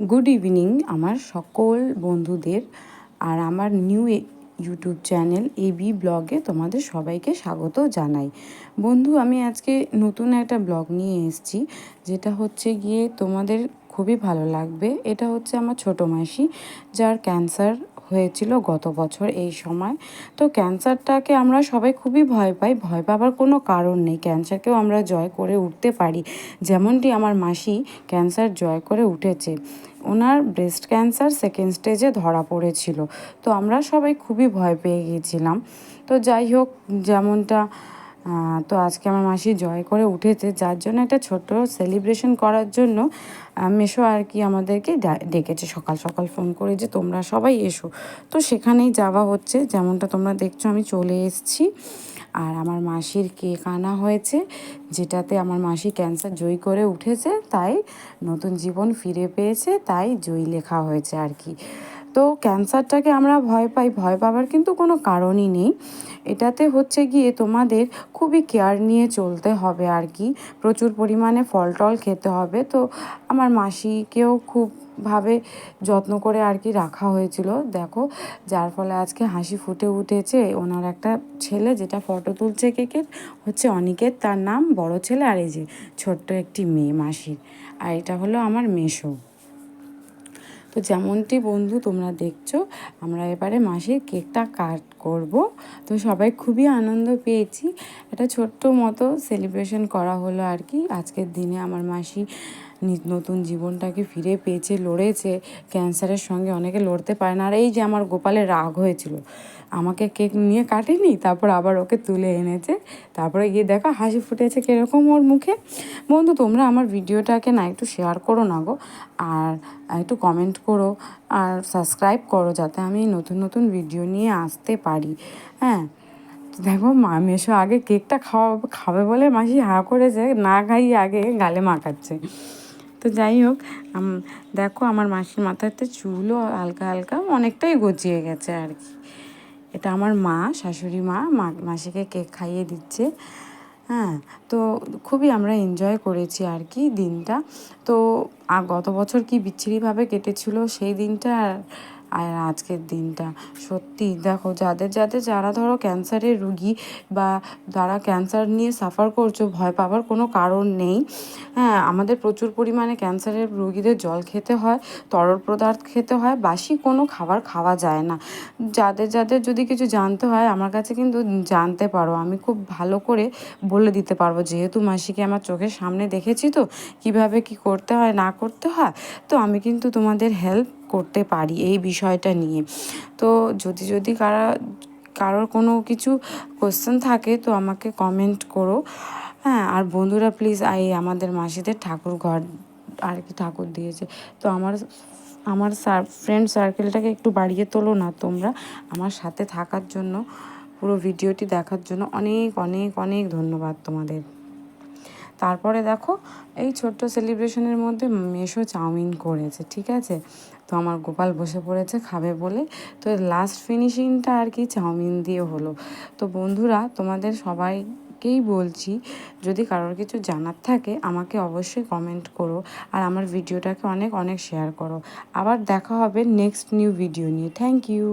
Good evening আমার সকল বন্ধুদের আর আমার নিউ ইউটিউব চ্যানেল এবি ব্লগে তোমাদের সবাইকে স্বাগত জানাই। বন্ধু, আমি আজকে নতুন একটা ব্লগ নিয়ে এসেছি, যেটা হচ্ছে গিয়ে তোমাদের খুবই ভালো লাগবে। এটা হচ্ছে আমার ছোটো মাসি, যার ক্যান্সার হয়েছিল গত বছর এই সময়। তো ক্যান্সারটাকে আমরা সবাই খুবই ভয় পাই, ভয় পাবার কোনো কারণ নেই। ক্যান্সারকেও আমরা জয় করে উঠতে পারি, যেমনটি আমার মাসি ক্যান্সার জয় করে উঠেছে। ওনার ব্রেস্ট ক্যান্সার সেকেন্ড স্টেজে ধরা পড়েছিল, তো আমরা সবাই খুবই ভয় পেয়ে গিয়েছিলাম। তো যাই হোক, যেমনটা তো আজকে আমার মাসি জয় করে উঠেছে, যার জন্য একটা ছোট্ট সেলিব্রেশন করার জন্য মেশো আর কি আমাদেরকে ডেকেছে সকাল সকাল ফোন করে, যে তোমরা সবাই এসো। তো সেখানেই যাওয়া হচ্ছে, যেমনটা তোমরা দেখছো আমি চলে এসেছি। আর আমার মাসির কেক আনা হয়েছে, যেটাতে আমার মাসি ক্যান্সার জয়ী করে উঠেছে, তাই নতুন জীবন ফিরে পেয়েছে, তাই জয়ী লেখা হয়েছে আর কি। তো ক্যান্সারটাকে আমরা ভয় পাই, ভয় পাবার কিন্তু কোনো কারণই নেই। এটাতে হচ্ছে গিয়ে তোমাদের খুবই কেয়ার নিয়ে চলতে হবে আর কি, প্রচুর পরিমাণে ফল টল খেতে হবে। তো আমার মাসিকেও খুব ভাবে যত্ন করে আর কি রাখা হয়েছিল, দেখো, যার ফলে আজকে হাসি ফুটে উঠেছে। ওনার একটা ছেলে, যেটা ফটো তুলছে কেকের, হচ্ছে অনিকেত তার নাম, বড় ছেলে, আর এই যে ছোট্ট একটি মেয়ে মাসির, আর এটা হলো আমার মেশো। তো যেমনটি বন্ধু তোমরা দেখছো, আমরা এবারে মাসির কেকটা কাট করব। তো সবাই খুবই আনন্দ পেয়েছি, একটা ছোট্ট মতো সেলিব্রেশন করা হলো আর কি। আজকের দিনে আমার মাসি নতুন জীবনটাকে ফিরে পেয়েছে, লড়েছে। ক্যান্সারের সঙ্গে অনেকে লড়তে পারে না। আর এই যে আমার গোপালের রাগ হয়েছিল, আমাকে কেক নিয়ে কাটেনি, তারপর আবার ওকে তুলে এনেছে, তারপরে গিয়ে দেখা হাসি ফুটেছে কীরকম ওর মুখে। বন্ধু, তোমরা আমার ভিডিওটাকে না একটু শেয়ার করো না গো, আর একটু কমেন্ট করো, আর সাবস্ক্রাইব করো, যাতে আমি নতুন নতুন ভিডিও নিয়ে আসতে পারি। হ্যাঁ, দেখো মেশো আগে কেকটা খাবে বলে মাসি করেছে, না খাইয়ে আগে গালে মাখাচ্ছে। তো যাই হোক, দেখো আমার মাসির মাথাতে চুলও হালকা হালকা অনেকটাই গজিয়ে গেছে আর কি। এটা আমার মা, শাশুড়ি মা মাসিকে কেক খাইয়ে দিচ্ছে। হ্যাঁ, তো খুবই আমরা এনজয় করেছি আর কি দিনটা। তো গত বছর কি বিচ্ছিরিভাবে কেটেছিল সেই দিনটা, আর আজকের দিনটা সত্যি দেখো, যারা ধরো ক্যান্সারের রুগী বা যারা ক্যান্সার নিয়ে সাফার করছো, ভয় পাওয়ার কোনো কারণ নেই। হ্যাঁ, আমাদের প্রচুর পরিমাণে ক্যান্সারের রুগীদের জল খেতে হয়, তরল পদার্থ খেতে হয়, বাসি কোনো খাবার খাওয়া যায় না। যাদের যদি কিছু জানতে হয় আমার কাছে কিন্তু জানতে পারো, আমি খুব ভালো করে বলে দিতে পারবো, যেহেতু মাসিকে আমার চোখের সামনে দেখেছি, তো কিভাবে কি করতে হয় না করতে হয়, তো আমি কিন্তু তোমাদের হেল্প করতে পারি এই বিষয়টা নিয়ে। তো যদি কারোর কোনো কিছু কোশ্চেন থাকে, তো আমাকে কমেন্ট করো। হ্যাঁ, আর বন্ধুরা প্লিজ আমাদের মাসিদের ঠাকুর ঘর আর কি ঠাকুর দিয়েছে, তো আমার ফ্রেন্ড সার্কেলটাকে একটু বাড়িয়ে তোলো না তোমরা। আমার সাথে থাকার জন্য, পুরো ভিডিওটি দেখার জন্য অনেক অনেক অনেক ধন্যবাদ তোমাদের। তারপরে দেখো, এই ছোট্ট সেলিব্রেশনের মধ্যে মেশো চাউমিন করেছে, ঠিক আছে। তো আমার গোপাল বসে পড়েছে খাবে বলে, তো লাস্ট ফিনিশিংটা আর কি চাউমিন দিয়ে হলো। তো বন্ধুরা, তোমাদের সবাইকেই বলছি, যদি কারোর কিছু জানার থাকে আমাকে অবশ্যই কমেন্ট করো, আর আমার ভিডিওটাকে অনেক অনেক শেয়ার করো। আবার দেখা হবে নেক্সট নিউ ভিডিও নিয়ে। Thank you.